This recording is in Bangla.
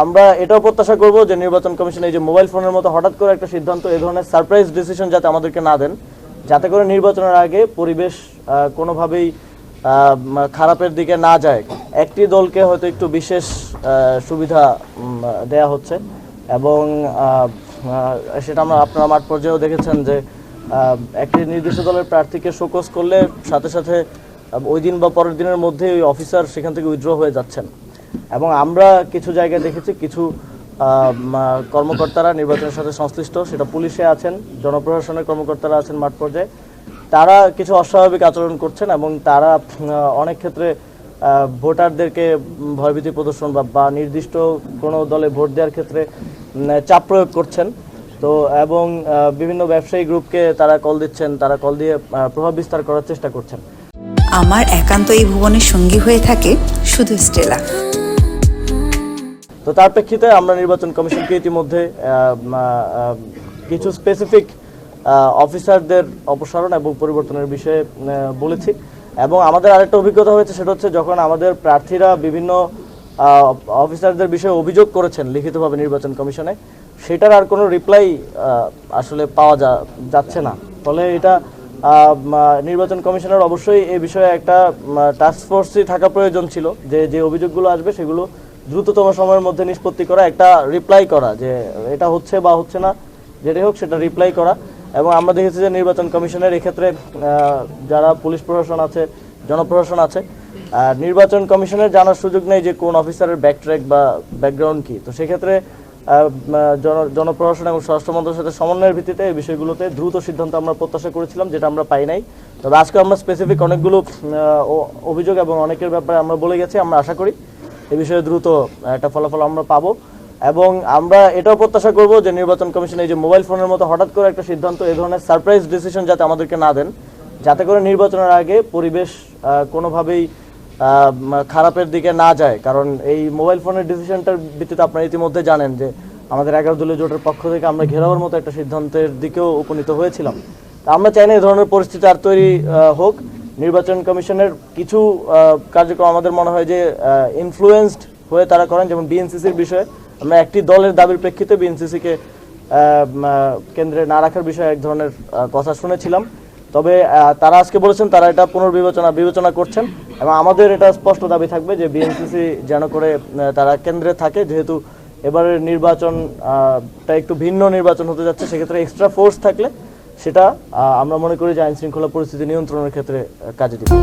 আমরা এটাও প্রত্যাশা করব যে নির্বাচন কমিশন এই যে মোবাইল ফোনের মতো হঠাৎ করে একটা সিদ্ধান্ত, এই ধরনের সারপ্রাইজ ডিসিশন যাতে আমাদেরকে না দেন, যাতে করে নির্বাচনের আগে পরিবেশ কোনোভাবেই খারাপের দিকে না যায়। একটি দলকে হয়তো একটু বিশেষ সুবিধা দেয়া হচ্ছে এবং সেটা আপনারা মাঠ পর্যায়েও দেখেছেন যে একটি নির্দিষ্ট দলের প্রার্থীকে শোকজ করলে সাথে সাথে ওই দিন বা পরের দিনের মধ্যে ওই অফিসার সেখান থেকে উইথড্র হয়ে যাচ্ছেন। এবং আমরা কিছু জায়গায় দেখেছি কিছু কর্মকর্তারা নির্বাচনের সাথে সংশ্লিষ্ট, সেটা পুলিশে আছেন, জনপ্রশাসনের কর্মকর্তারা আছেন মাঠ পর্যায়ে, তারা কিছু অস্বাভাবিক আচরণ করছেন এবং তারা অনেক ক্ষেত্রে ভোটারদেরকে ভয়ভীতি প্রদর্শন বা নির্দিষ্ট কোনো দলে ভোট দেওয়ার ক্ষেত্রে চাপ প্রয়োগ করছেন। তো এবং বিভিন্ন ব্যবসায়ী গ্রুপকে তারা কল দিচ্ছেন, তারা কল দিয়ে প্রভাব বিস্তার করার চেষ্টা করছেন। আমার একান্ত এই ভুবনের সঙ্গী হয়ে থাকে শুধু স্টেলা। তো তার প্রেক্ষিতে আমরা নির্বাচন কমিশনকে ইতিমধ্যে কিছু স্পেসিফিক অফিসারদের অপসারণ এবং পরিবর্তনের বিষয়ে বলেছি। এবং আমাদের আরেকটা অভিজ্ঞতা হয়েছে, সেটা হচ্ছে যখন আমাদের প্রার্থীরা বিভিন্ন অফিসারদের বিষয়ে অভিযোগ করেছেন লিখিতভাবে নির্বাচন কমিশনে, সেটার আর কোনো রিপ্লাই আসলে পাওয়া যাচ্ছে না। ফলে এটা নির্বাচন কমিশনের অবশ্যই এই বিষয়ে একটা টাস্ক ফোর্সই থাকা প্রয়োজন ছিল, যে অভিযোগগুলো আসবে সেগুলো দ্রুততম সময়ের মধ্যে নিষ্পত্তি করা, একটা রিপ্লাই করা যে এটা হচ্ছে বা হচ্ছে না, যেটাই হোক সেটা রিপ্লাই করা। এবং আমরা দেখেছি যে নির্বাচন কমিশনের এক্ষেত্রে যারা পুলিশ প্রশাসন আছে, জনপ্রশাসন আছে, নির্বাচন কমিশনের জানার সুযোগ নেই যে কোন অফিসারের ব্যাকট্র্যাক বা ব্যাকগ্রাউন্ড কি। তো সেক্ষেত্রে জনপ্রশাসন এবং স্বরাষ্ট্র মন্ত্রণালয়ের সাথে সমন্বয়ের ভিত্তিতে এই বিষয়গুলোতে দ্রুত সিদ্ধান্ত আমরা প্রত্যাশা করেছিলাম, যেটা আমরা পাই নাই। তবে আজকে আমরা স্পেসিফিক অনেকগুলো অভিযোগ এবং অনেকের ব্যাপারে আমরা বলে গেছি। আমরা আশা করি এ বিষয়ে দ্রুত একটা ফলাফল আমরা পাবো এবং আমরা এটাও প্রত্যাশা করব যে নির্বাচন কমিশন এই যে মোবাইল ফোনের মতো হঠাৎ করে একটা সিদ্ধান্ত, এই ধরনের সারপ্রাইজ ডিসিশন যাতে আমাদেরকে না দেন, যাতে করে নির্বাচনের আগে পরিবেশ কোনোভাবেই খারাপের দিকে না যায়। কারণ এই মোবাইল ফোনের ডিসিশনটার ভিত্তিতে আপনারা ইতিমধ্যে জানেন যে আমাদের 11 দলীয় জোটের পক্ষ থেকে আমরা ঘেরাওয়ের মতো একটা সিদ্ধান্তের দিকেও উপনীত হয়েছিলাম। আমরা চাই না এই ধরনের পরিস্থিতি আর তৈরি হোক। নির্বাচন কমিশনের কিছু কার্যক্রম আমাদের মনে হয় যে ইনফ্লুয়েন্সড হয়ে তারা করেন, যেমন বিএনসিসির বিষয়ে আমরা একটি দলের দাবির প্রেক্ষিতে বিএনসিসিকে কেন্দ্রে না রাখার বিষয়ে এক ধরনের কথা শুনেছিলাম। তবে তারা আজকে বলেছেন তারা এটা বিবেচনা করছেন এবং আমাদের এটা স্পষ্ট দাবি থাকবে যে বিএনসিসি যেন করে তারা কেন্দ্রে থাকে, যেহেতু এবারের নির্বাচনটা একটু ভিন্ন নির্বাচন হতে যাচ্ছে। সেক্ষেত্রে এক্সট্রা ফোর্স থাকলে সেটা আমরা মনে করি যে আইন শৃঙ্খলা পরিস্থিতি নিয়ন্ত্রণের ক্ষেত্রে কাজে দিবে।